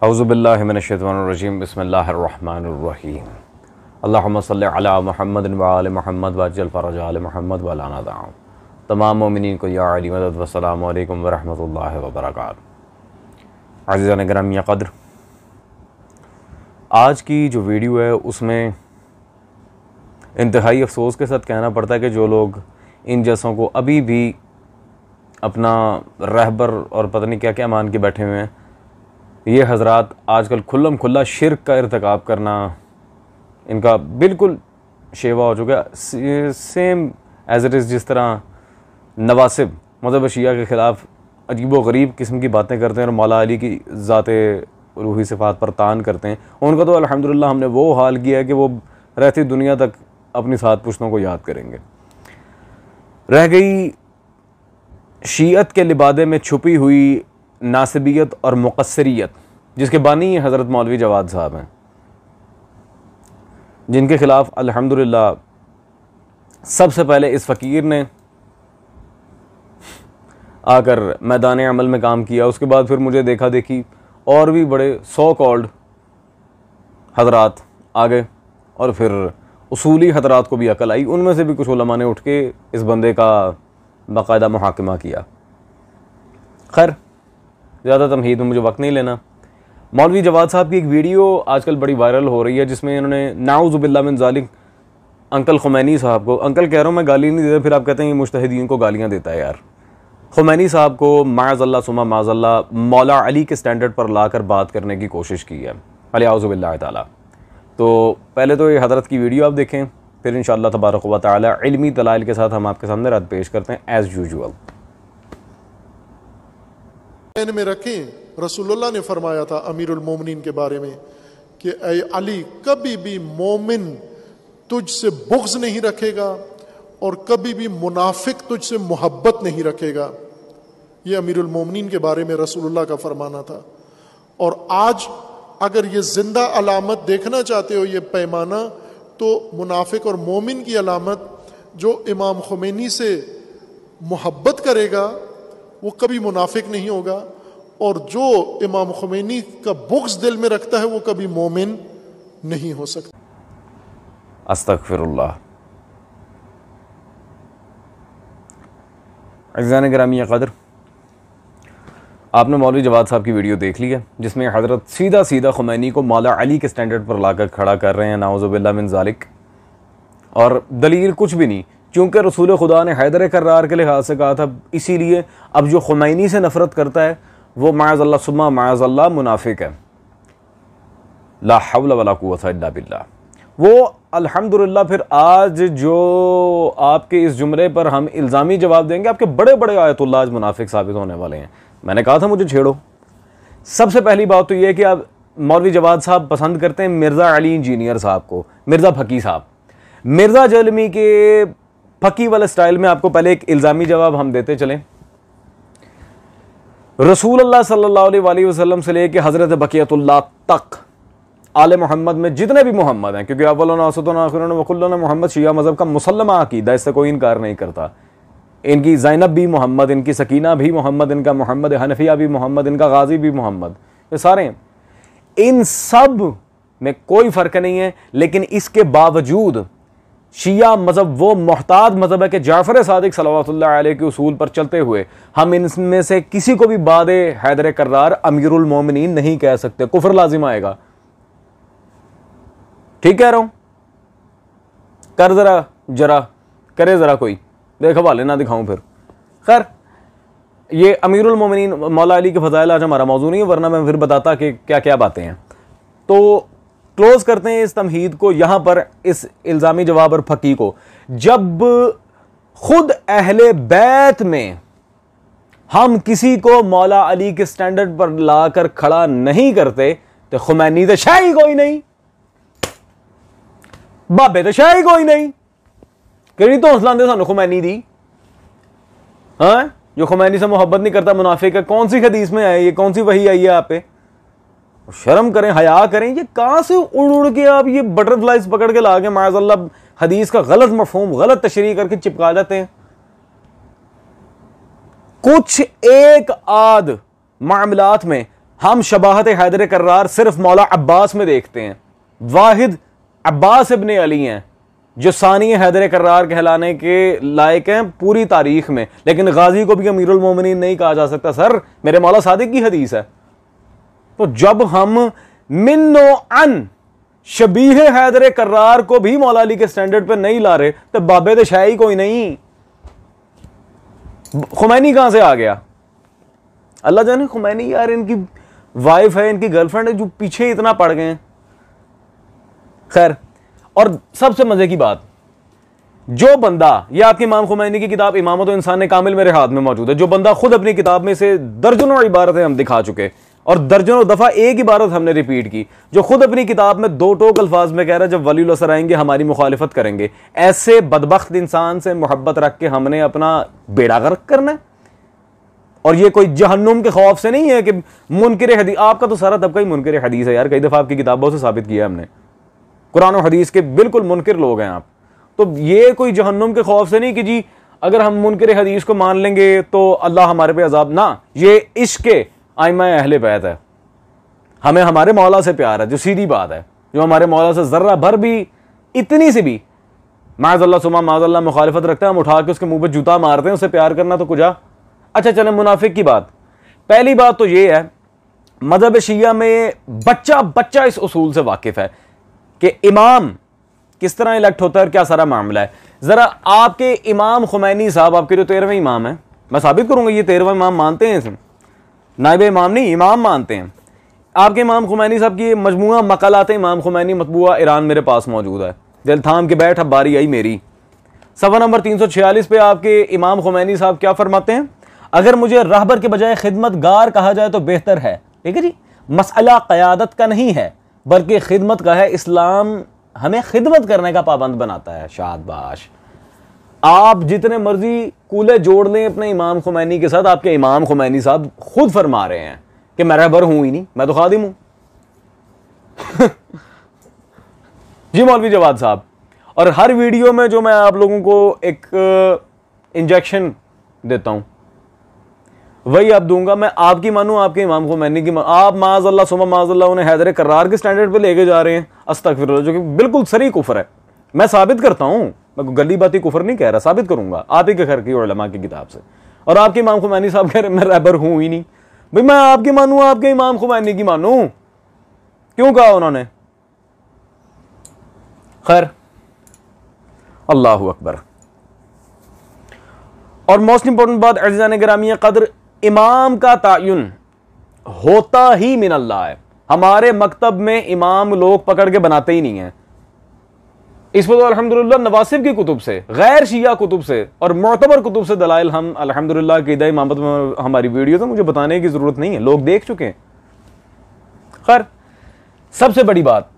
औज़ुबिल्लाहि मिनश्शैतानिर्रजीम बिस्मिल्लाहिर्रहमानिर्रहीम अल्लाहुम्मा सल्लि अला मुहम्मदिन व आलि मुहम्मद वअज्जल फ़रज आलि मुहम्मद व लाना दाऊं। तमाम मोमिनीन को या अली मदद व अस्सलामु अलैकुम व रहमतुल्लाहि व बरकातहू। अज़ीज़ान गिरामी क़द्र, आज की जो वीडियो है उसमें इंतहाई अफसोस के साथ कहना पड़ता है कि जो लोग इन जैसों को अभी भी अपना रहबर और पता नहीं क्या क्या मान के बैठे हुए हैं, ये हज़रात आजकल खुल्लम खुल्ला शिर्क का इर्तिकाब करना इनका बिल्कुल शेवा हो चुका है। सेम एज़ इट इज़ जिस तरह नवासिब मज़हब शिया के ख़िलाफ़ अजीब व गरीब किस्म की बातें करते हैं और मौला अली की ज़ाते रूही सिफ़ात पर तान करते हैं, उनका तो अल्हम्दुलिल्लाह हमने वो हाल किया है कि वो रहती दुनिया तक अपनी सात पुश्तों को याद करेंगे। रह गई शीयत के लिबादे में छुपी हुई नासिबियत और मुक़स्सरियत, जिसके बानी हज़रत मौलवी जवाद साहब हैं, जिनके ख़िलाफ़ अल्हम्दुलिल्लाह सबसे पहले इस फ़कीर ने आकर मैदान अमल में काम किया। उसके बाद फिर मुझे देखा देखी और भी बड़े सो कॉल्ड हज़रात आ गए और फिर उसूली हज़रात को भी अकल आई। उनमें से भी कुछ उलमा ने उठ के इस बंदे का बाकायदा मुहाकिमा किया। खैर, ज़्यादा तमहीद में मुझे वक्त नहीं लेना। मौलवी जवाद साहब की एक वीडियो आजकल बड़ी वायरल हो रही है जिसमें इन्होंने नाउज़ुबिल्लाह मिन ज़ालिक अंकल ख़ुमैनी साहब को, अंकल कह रहा हूँ मैं, गाली नहीं देता, फिर आप कहते हैं ये मुज्तहिदीन को गालियाँ देता है यार। ख़ुमैनी साहब को माअज़ल्लाह सुम्मा माअज़ल्लाह मौला अली के स्टैंडर्ड पर लाकर बात करने की कोशिश की है, अलियाउज़ुबिल्लाह ताला। तो पहले तो ये हज़रत की वीडियो आप देखें, फिर इंशाअल्लाह तबारक व तआला इल्मी दलाइल के साथ हम आपके सामने रद्द पेश करते हैं एज़ यूजुअल। में रखें, रसूलुल्लाह ने फरमाया था अमीरुल मोमिनीन के बारे में कि ऐ अली, कभी भी मोमिन तुझसे बुग़्ज़ नहीं रखेगा और कभी भी मुनाफिक तुझसे मोहब्बत नहीं रखेगा। ये अमीरुल मोमिनीन के बारे में रसूलुल्लाह का फरमाना था। और आज अगर ये जिंदा अलामत देखना चाहते हो, ये पैमाना, तो मुनाफिक और मोमिन की अलामत, जो इमाम ख़ुमैनी से मोहब्बत करेगा वो कभी मुनाफिक नहीं होगा, और जो इमाम ख़ुमैनी का बुग़्ज़ दिल में रखता है वो कभी मोमिन नहीं हो सकता। अस्तग़फिरुल्लाह। अज़ीज़ान गिरामी क़द्र, आपने मौलवी जवाद साहब की वीडियो देख ली है जिसमें हज़रत सीधा सीधा ख़ुमैनी को मौला अली के स्टैंडर्ड पर लाकर खड़ा कर रहे हैं, नाउज़ुबिल्लाह मिन ज़ालिक, और दलील कुछ भी नहीं। चूँकि रसूल खुदा ने हैदर कर्रार के लिहाज से कहा था, इसीलिए अब जो ख़ुमैनी से नफ़रत करता है वो माअज़ल्लाह सुम्मा माअज़ल्लाह मुनाफिक है। ला हौला वला कुव्वता इल्ला बिल्लाह। वो अल्हम्दुलिल्लाह फिर आज जो आपके इस जुमले पर हम इल्ज़ामी जवाब देंगे, आपके बड़े बड़े आयतुल्लाह आज मुनाफिक साबित होने वाले हैं। मैंने कहा था मुझे छेड़ो। सबसे पहली बात तो ये है कि आप मौलवी जवाद साहब पसंद करते हैं मिर्ज़ा अली इंजीनियर साहब को, मिर्ज़ा फ़की साहब। मिर्ज़ा जलमी के फ़की वाले स्टाइल में आपको पहले एक इल्ज़ामी जवाब हम देते चलें। रसूलुल्लाह सल्लल्लाहु अलैहि वसल्लम से लेकर हज़रत बक़ियतुल्लाह तक आले मोहम्मद में जितने भी मोहम्मद हैं, क्योंकि अव्वलुन औसतुन आखिरुन व कुल्लुन मोहम्मद शिया मज़हब का मुसल्लमा अक़ीदा, इससे कोई इनकार नहीं करता। इनकी ज़ैनब भी मोहम्मद, इनकी सकीना भी मोहम्मद, इनका मोहम्मद हनफिया भी मोहम्मद, इनका गाजी भी मोहम्मद, ये सारे हैं। इन सब में कोई फ़र्क नहीं है, लेकिन इसके बावजूद शिया मज़हब वो मोहताद मज़हब है कि जाफ़र सादिक सल्लल्लाहु अलैहि के उसूल पर चलते हुए हम इनमें से किसी को भी बादे हैदर कर्रार अमीरुल मोमिनीन नहीं कह सकते, कुफ्र लाजिम आएगा। ठीक कह रहा हूं? कर जरा करे जरा कोई देख, हवाले ना दिखाऊं फिर। खैर, ये अमीरुल मोमिनीन मौला अली के फ़ज़ाइल आज हमारा मौजू नहीं है, वरना मैं फिर बताता कि क्या क्या बातें हैं। तो क्लोज करते हैं इस तमहीद को यहां पर, इस इल्ज़ामी जवाब और फ़की को। जब खुद अहले बैत में हम किसी को मौला अली के स्टैंडर्ड पर लाकर खड़ा नहीं करते तो ख़ुमैनी तो शाही कोई नहीं, बाबे तो शाही कोई नहीं। कि तो हौसला दे सानू ख़ुमैनी दी, हाँ, जो ख़ुमैनी से मोहब्बत नहीं करता मुनाफिक है। कौन सी हदीस में है ये, कौन सी वही आई है आप पे? शर्म करें, हया करें। ये कहां से उड़ उड़ के आप ये बटरफ्लाइज पकड़ के ला के माअज़ल्लाह हदीस का गलत मफ़हूम, गलत तशरीह करके चिपका जाते हैं। कुछ एक आध मामलात में हम शबाहत हैदर कर्रार सिर्फ मौला अब्बास में देखते हैं। वाहिद अब्बास इब्न अली हैं जो सानी हैदर कर्रार कहलाने के लायक हैं पूरी तारीख में, लेकिन गाजी को भी अमीरुल मोमिनीन नहीं कहा जा सकता। सर मेरे मौला सादिक की हदीस है। तो जब हम मिन्नो अन शबीह हैदर कर्रार को भी मौला अली के स्टैंडर्ड पे नहीं ला रहे तो बाबे तो शाही कोई नहीं। खुमैनी कहां से आ गया? अल्लाह जाने। खुमैनी यार इनकी वाइफ है, इनकी गर्लफ्रेंड है, जो पीछे इतना पड़ गए हैं। खैर, और सबसे मजे की बात, जो बंदा, ये आपके इमाम खुमैनी की किताब इमामत व इंसान कामिल मेरे हाथ में मौजूद है, जो बंदा खुद अपनी किताब में से दर्जनों इबारतें हम दिखा चुके और दर्जनों दफा एक इबारत हमने रिपीट की, जो खुद अपनी किताब में दो टोक अल्फाज में कह रहा है जब वली असर आएंगे हमारी मुखालिफत करेंगे, ऐसे बदबख्त इंसान से मोहब्बत रख के हमने अपना बेड़ा गर्क करना है? और ये कोई जहन्नुम के खौफ से नहीं है कि मुनकिर हदीस, आपका तो सारा तबका ही मुनकिर हदीस है यार, कई दफा आपकी किताबों से साबित किया हमने, कुरान और हदीस के बिल्कुल मुनकिर लोग हैं आप। तो ये कोई जहन्नुम के खौफ से नहीं कि जी अगर हम मुनकिर हदीस को मान लेंगे तो अल्लाह हमारे पे अजाब, ना, ये इश्क आइमा अहले बैत है। हमें हमारे मौला से प्यार है, जो सीधी बात है। जो हमारे मौला से जर्रा भर भी, इतनी सी भी माज़अल्लाह सुमा माज़अल्लाह मुखालिफत रखता है, हम उठा के उसके मुंह पे जूता मारते हैं, उससे प्यार करना तो कुछ। अच्छा चले मुनाफिक की बात। पहली बात तो ये है, मज़हब शिया में बच्चा बच्चा इस उसूल से वाकिफ है कि इमाम किस तरह इलेक्ट होता है और क्या सारा मामला है। जरा आपके इमाम खुमैनी साहब, आपके जो 13वें इमाम है, मैं साबित करूंगा ये 13वां इमाम मानते हैं, इसे नाइब इमाम नहीं इमाम मानते हैं। आपके इमाम खुमैनी साहब की मजमुआ मकालात इमाम खुमैनी मतबूआ ईरान मेरे पास मौजूद है। दिल थाम के बैठ, अब बारी आई मेरी। सफ़ा नंबर 346 पे आपके इमाम खुमैनी साहब क्या फरमाते हैं? अगर मुझे रहबर के बजाय खिदमतगार कहा जाए तो बेहतर है। ठीक है जी, मसला क़यादत का नहीं है बल्कि खिदमत का है। इस्लाम हमें खिदमत करने का पाबंद बनाता है। शाबाश। आप जितने मर्जी कूले जोड़ लें अपने इमाम खुमैनी के साथ, आपके इमाम खुमैनी साहब खुद फरमा रहे हैं कि मैं रहबर हूं ही नहीं, मैं तो खादिम हूं। जी मौलवी जवाद साहब, और हर वीडियो में जो मैं आप लोगों को एक इंजेक्शन देता हूं वही आप दूंगा। मैं आपकी मानूं, आपके इमाम खुमैनी की आप माज़अल्लाह सुमा माज़अल्लाह उन्हें हैदर कर्रार के स्टैंडर्ड पे लेके जा रहे हैं, अस्तगफिरुल्लाह, जो कि बिल्कुल सरी कुफर है। मैं साबित करता हूं, मैं गली बाती कुफर नहीं कह रहा, साबित करूंगा आप ही के घर की उलमा की किताब से। और आपके इमाम खुमैनी साहब कह रहे मैं रहबर हूं ही नहीं। भाई मैं आपकी मानूं, आपके इमाम खुमैनी की मानूं, क्यों कहा उन्होंने? खैर, अल्लाहु अकबर। और मोस्ट इंपॉर्टेंट बात अज़ीज़ान गिरामी कद्र, इमाम का तायुन होता ही मिन अल्लाह है। हमारे मकतब में इमाम लोग पकड़ के बनाते ही नहीं है। इस पर तो अल्हम्दुलिल्लाह नवासिब की कुतुब से, गैर शिया कुतुब से और मोतबर कुतुब से दलाइल हम अल्हम्दुलिल्लाह क़ीदा इमामत में हमारी वीडियो तो मुझे बताने की जरूरत नहीं है, लोग देख चुके हैं। खैर, सबसे बड़ी बात,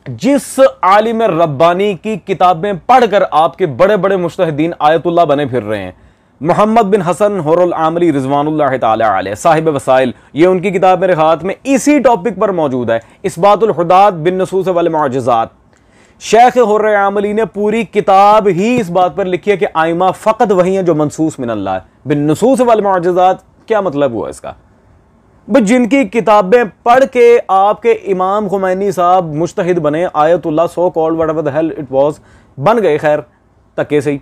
जिस आलिम रब्बानी की किताबें पढ़कर आपके बड़े बड़े मुज्तहिदीन आयतुल्लाह बने फिर रहे हैं, मोहम्मद बिन हसन हुरुल आमली रिजवानुल्लाह ताला अलैह साहिब वसाइल, ये उनकी किताब मेरे हाथ में इसी टॉपिक पर मौजूद है, इस्बातुल हुदात बिन नसूस वल मुअजिज़ात। शेख हुर्र आमली ने पूरी किताब ही इस बात पर लिखी है कि आइमा फ़कत वही है जो मनसूस मिन अल्लाह बिन नसूस वल मुअजिज़ात। क्या मतलब हुआ इसका? जिनकी किताबें पढ़ के आपके इमाम खुमैनी साहब मुज्तहिद बने, Ayatollah so called whatever the hell it was, बन गए खैर तक्के से ही।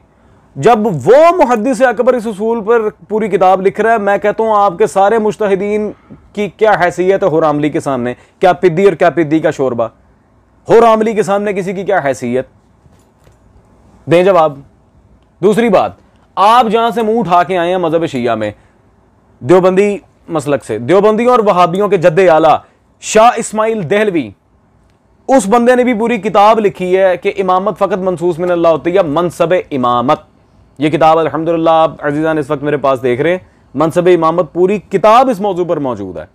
जब वो मुहद्दिस अकबर इस उसूल पर पूरी किताब लिख रहा है, मैं कहता हूं आपके सारे मुज्तहिदीन की क्या हैसियत है हुर्र आमली के सामने? क्या पिद्दी और क्या पिद्दी का शोरबा? हुर्र आमली के सामने किसी की क्या हैसियत? दें जवाब। दूसरी बात, आप जहां से मुंह उठा के आए हैं मजहब शिया में, देवबंदी मसलक से, देवबंदियों और वहाबियों के जद्दे आला शाह इस्माइल देहलवी, उस बंदे ने भी पूरी किताब लिखी है कि इमामत फ़कत मनसूस मिन अल्लाह होती है, मनसब इमामत। ये किताब अल्हम्दुलिल्लाह आप अज़ीज़ान इस वक्त मेरे पास देख रहे हैं, मनसब इमामत पूरी किताब इस मौजू पर मौजूद है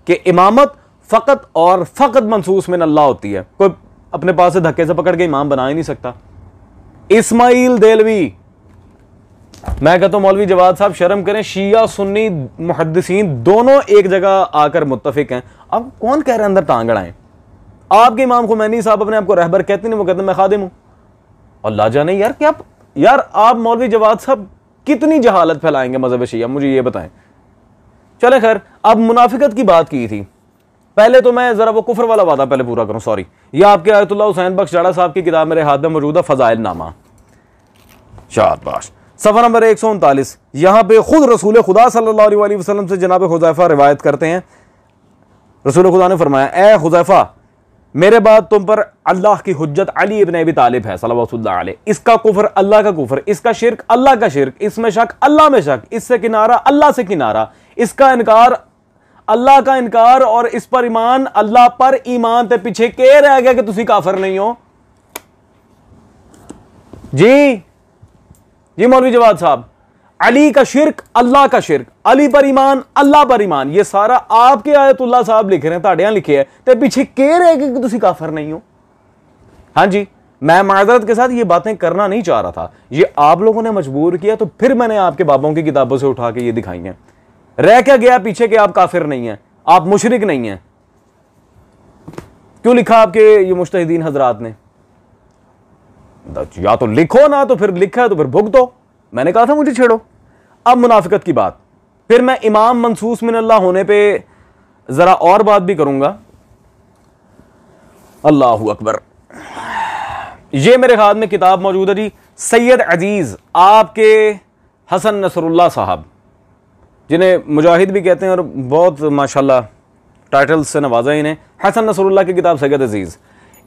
कि इमामत फ़कत और फ़कत मनसूस मिन अल्लाह होती है। कोई अपने पास से धक्के से पकड़ के इमाम बना ही नहीं सकता। इस्माइल देहलवी, मैं कहता हूं मौलवी जवाद साहब शर्म करें, शिया सुन्नी मुहद्दिसीन दोनों एक जगह आकर मुत्तफिक हैं। अब कौन कह रहे हैं अंदर टांग अड़ाएं? आपके इमाम खुमैनी साहब अपने आपको रहबर कहते नहीं, वो कहते मैं खादिम हूं। अल्लाह जाने यार, क्या यार आप मौलवी जवाद साहब कितनी जहालत फैलाएंगे मजहब शिया, मुझे ये बताएं। चले खैर, अब मुनाफिकत की बात की थी, पहले तो मैं जरा वो कुफर वाला वादा पहले पूरा करूं, सॉरी। ये आपके आयतुल्लाह हुसैन बख्श जाड़ा साहब की किताब मेरे हाथ में मौजूद है, फजाइल नामा, शाबाश, सफ़ा नंबर 139। यहां पे खुद रसूल खुदा सल्लल्लाहु अलैहि वसल्लम से जनाब हुज़ैफा रिवायत करते हैं, रसूल खुदा ने फरमाया, ए हुज़ैफा, मेरे बाद तुम पर अल्लाह की हुज्जत अली इब्न अबी तालिब है सल्लल्लाहु अलैहि, इसका कुफर अल्लाह का कुफर, इसका शिर्क अल्लाह का शिर्क, इसमें शक अल्लाह में शक, इससे किनारा अल्लाह से किनारा, इसका इनकार अल्लाह का इनकार, और इस पर ईमान अल्लाह पर ईमान। ते पीछे के रह गया कि तुसी काफिर नहीं हो? जी मौलवी जवाद साहब, अली का शिर्क अल्लाह का शिर्क, अली पर ईमान अल्लाह पर ईमान, ये सारा आपके आयतुल्लाह साहब लिख रहे हैं, ताड़ियां लिखे हैं, ते पीछे के रह गए कि तुसी काफिर नहीं हो। हाँ जी, मैं माजरत के साथ ये बातें करना नहीं चाह रहा था, ये आप लोगों ने मजबूर किया, तो फिर मैंने आपके बाबों की किताबों से उठा के ये दिखाई हैं। रह क्या गया पीछे कि आप काफिर नहीं हैं, आप मुशरिक नहीं हैं? क्यों लिखा आपके ये मुज्तहिदीन हजरात ने? या तो लिखो ना, तो फिर लिखा है तो फिर भुगतो। मैंने कहा था मुझे छेड़ो। अब मुनाफिकत की बात, फिर मैं इमाम मनसूस मिन अल्लाह होने पे जरा और बात भी करूंगा। अल्लाहु अकबर। ये मेरे हाथ में किताब मौजूद है जी, सैयद अजीज आपके हसन नसरुल्लाह साहब, जिन्हें मुजाहिद भी कहते हैं और बहुत माशाल्लाह टाइटल्स से नवाजा इन्हें, हसन नसरुल्लाह की किताब सैयद अजीज।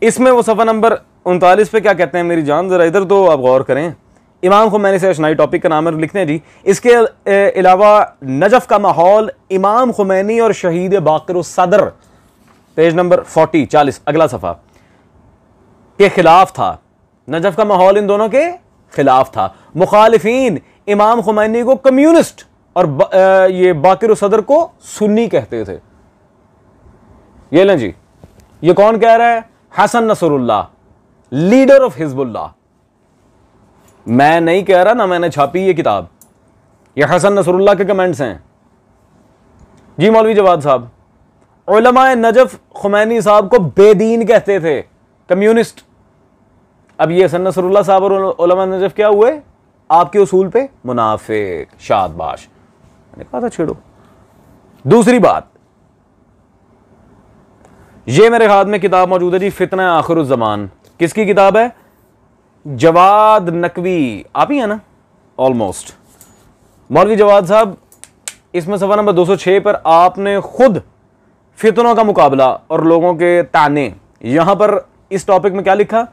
इसमें वो सफ़ा नंबर 39 पे क्या कहते हैं, मेरी जान जरा इधर तो आप गौर करें। इमाम खुमैनी से अशनाई टॉपिक का नाम है, लिखते हैं जी, इसके अलावा नजफ का माहौल इमाम खुमैनी और शहीद बाक़िर सदर, पेज नंबर 40 अगला सफ़ा, के खिलाफ था। नजफ का माहौल इन दोनों के खिलाफ था। मुखालिफीन इमाम खुमैनी को कम्युनिस्ट और ये बाक़िर सदर को सुन्नी कहते थे। ये लें जी, ये कौन कह रहा है? Hassan Nasrallah, leader of Hezbollah. मैं नहीं कह रहा ना, मैंने छापी ये किताब, ये हसन नसरुल्लाह के कमेंट्स हैं। जी मौलवी जवाद साहब, उलमाए नजफ खुमैनी साहब को बेदीन कहते थे, कम्युनिस्ट। अब ये हसन नसरुल्लाह साहब और उलमाए नजफ क्या हुए? आपके उसूल पे मुनाफिक। शाबाश, मैंने कहा था छेड़ो। दूसरी बात, ये मेरे हाथ में किताब मौजूद है जी, फितना आखिरुज़्ज़मान। किसकी किताब है? जवाद नकवी, आप ही है ना ऑलमोस्ट। मौलवी जवाद साहब, इसमें सफ़ा नंबर 206 पर आपने खुद फितनों का मुकाबला और लोगों के ताने, यहां पर इस टॉपिक में क्या लिखा?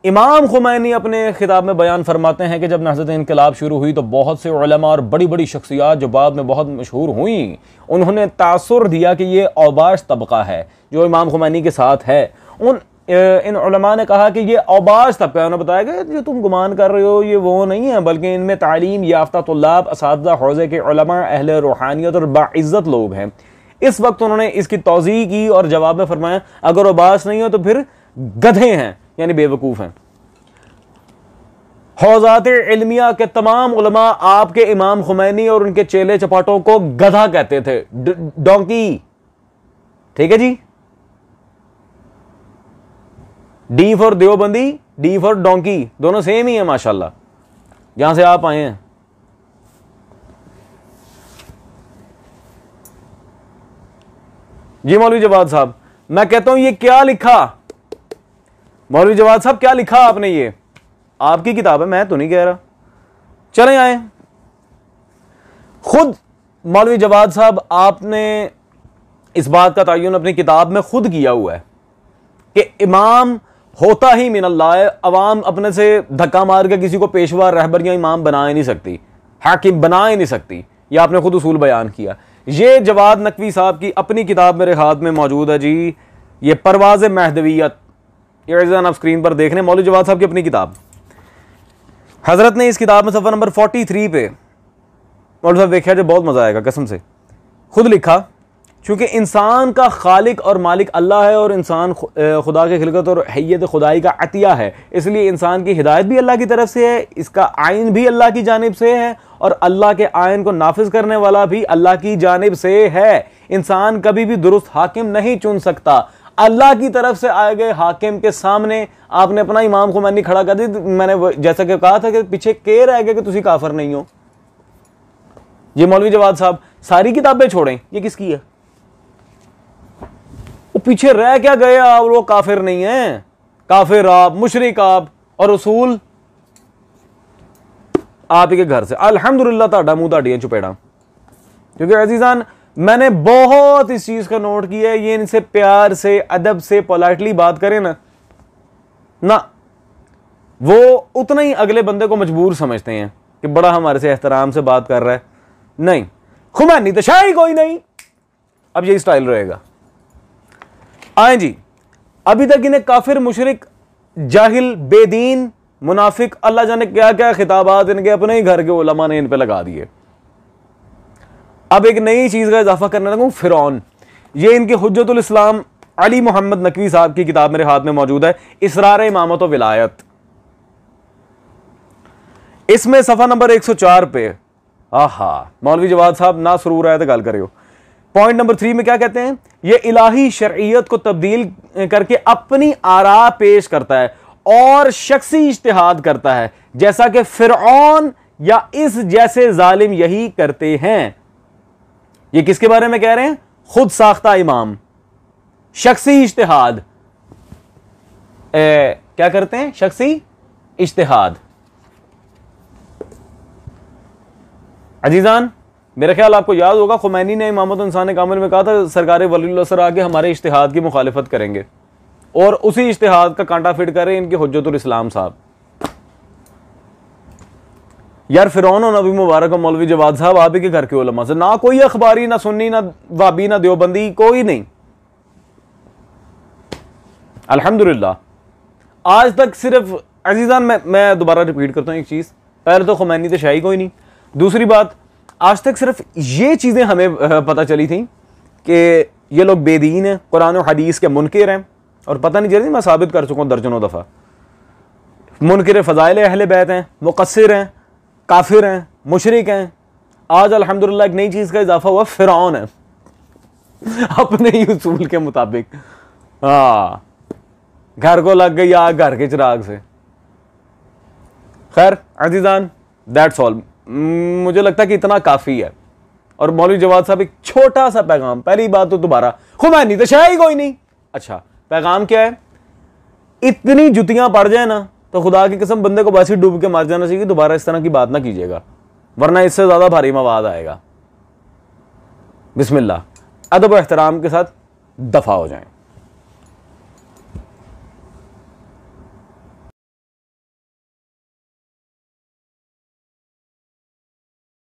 इमाम खुमैनी अपने खिताब में बयान फरमाते हैं कि जब नहज़त इनकलाब शुरू हुई तो बहुत से उलमा और बड़ी बड़ी शख्सियात जो बाद में बहुत मशहूर हुई, उन्होंने तासुर दिया कि ये औबाश तबका है जो इमाम खुमैनी के साथ है। इन उलमा ने कहा कि ये औबाश तबका है। उन्होंने बताया कि जो तुम गुमान कर रहे हो ये वो नहीं है, बल्कि इनमें तालीम याफ्ता तुल्लाब, असातिज़ा, हौज़े के उलमा, अहले रूहानियत और बाइज़्ज़त लोग हैं। इस वक्त उन्होंने इसकी तौज़ीह की और जवाब में फरमाया, अगर औबाश नहीं हो तो फिर गधे हैं, यानी बेवकूफ़ हैं। हौज़ात इल्मिया के तमाम उलमा आपके इमाम खुमैनी और उनके चेले चपाटों को गधा कहते थे, डोंकी। ठीक है जी, D for Deobandi, D for donkey, दोनों सेम ही है माशाल्लाह, जहां से आप आए हैं। जी मौलवी जवाद साहब, मैं कहता हूं ये क्या लिखा? मौलवी जवाद साहब क्या लिखा आपने? ये आपकी किताब है, मैं तो नहीं कह रहा। चलें आए, खुद मौलवी जवाद साहब आपने इस बात का तयन अपनी किताब में खुद किया हुआ है कि इमाम होता ही मिनल्लाह है। अवाम अपने से धक्का मार के किसी को पेशवा, रहबर या इमाम बना ही नहीं सकती, हाकिम बना ही नहीं सकती। यह आपने खुद उसूल बयान किया। ये जवाद नकवी साहब की अपनी किताब मेरे हाथ में मौजूद है जी, ये परवाज़ महदवियत, ये आप स्क्रीन पर देख रहे हैं, मौलवी जवाद साहब की अपनी किताब। हजरत ने इस किताब में सफ़ा नंबर 43 पे, मौलवी साहब देखिए जो बहुत मज़ा आएगा कसम से, खुद लिखा, क्योंकि इंसान का खालिक और मालिक अल्लाह है और इंसान खुदा की खिलकत और हैयत खुदाई का अतिया है, इसलिए इंसान की हिदायत भी अल्लाह की तरफ से है, इसका आइन भी अल्लाह की जानिब से है और अल्लाह के आइन को नाफिज करने वाला भी अल्लाह की जानिब से है। इंसान कभी भी दुरुस्त हाकिम नहीं चुन सकता। अल्लाह की तरफ से आए गए हाकिम के सामने आपने अपना इमाम खुमैनी खड़ा कर दी। मैंने जैसा कि कहा था कि पीछे के रह गए कि तुसी काफिर नहीं हो। ये मौलवी जवाद साहब सारी किताबें छोड़ें, ये किसकी है? पीछे रह क्या गए आप, वो काफिर नहीं है, काफिर आप, मुशरिक आप, और रसूल आप ही के घर से। अल्हम्दुलिल्लाह ताड़ा मुंह ताड़ियां चुपेड़ा। क्योंकि अजीजान मैंने बहुत इस चीज का नोट किया है, ये इनसे प्यार से, अदब से, पोलाइटली बात करें ना वो उतना ही अगले बंदे को मजबूर समझते हैं कि बड़ा हमारे से एहतराम से बात कर रहा है। नहीं, खुमैनी तो शायद कोई नहीं। अब यही स्टाइल रहेगा। आए जी, अभी तक इन्हें काफिर, मुशरिक, जाहिल, बेदीन, मुनाफिक, अल्लाह जाने क्या क्या खिताबात इनके अपने ही घर के उलमा ने इन पे लगा दिए। अब एक नई चीज का इजाफा करने लगूं, फिरौन। ये इनके हुज्जतुल इस्लाम अली मोहम्मद नकवी साहब की किताब मेरे हाथ में मौजूद है, इसरार इमामत व विलायत। इसमें सफा नंबर 104 पे, आहा मौलवी जवाद साहब ना सुरूर आए तो गल करियो। पॉइंट नंबर 3 में क्या कहते हैं, ये इलाही शरइयत को तब्दील करके अपनी आरा पेश करता है और शख्सी इज्तिहाद करता है, जैसा कि फिरौन या इस जैसे जालिम यही करते हैं। ये किसके बारे में कह रहे हैं? खुद साख्ता इमाम, शख्सी इज्तिहाद। क्या करते हैं? शख्सी इज्तिहाद। अजीजान, मेरा ख्याल आपको याद होगा खुमैनी ने इमामत इंसान कामिल में कहा था सरकार वलीउल्लाह सर आगे हमारे इज्तिहाद की मुखालिफत करेंगे, और उसी इज्तिहाद का कांटा फिट करें इनके हुज्जतुल इस्लाम साहब। यार फिरौन और नबी मुबारक और मौलवी जवाद साहब आप ही के घर के उलमा से, ना कोई अखबारी, ना सुन्नी, ना वाबी, ना देवबंदी, कोई नहीं। अल्हम्दुलिल्लाह आज तक सिर्फ अजीजान, मैं दोबारा रिपीट करता हूं एक चीज, पहले तो खुमैनी तो शाही कोई नहीं। दूसरी बात, आज तक सिर्फ ये चीजें हमें पता चली थी कि ये लोग बेदीन हैं, कुरान और हदीस के मुनकिर हैं, और पता नहीं चली, मैं साबित कर चुका हूं दर्जनों दफा, मुनकिर फजाइल अहले बैत हैं, मुकस्सिर हैं, काफिर हैं, मुशरिक हैं। आज अल्हम्दुलिल्लाह एक नई चीज का इजाफा हुआ, फिरौन है अपने ही उसूल के मुताबिक। हाँ, घर को लग गई आग घर के चिराग से। खैर अजीजान, दैट्स ऑल। मुझे लगता है कि इतना काफी है। और मौलवी जवाद साहब एक छोटा सा पैगाम, पहली बात तो दोबारा खुमैनी तो शायद कोई नहीं। अच्छा, पैगाम क्या है? इतनी जुतियां पड़ जाए ना तो खुदा की कसम बंदे को बस ही डूब के मर जाना चाहिए, दोबारा इस तरह की बात ना कीजिएगा, वरना इससे ज्यादा भारी मवाद आएगा। बिस्मिल्लाह, अदब और एहतराम के साथ दफा हो जाएं।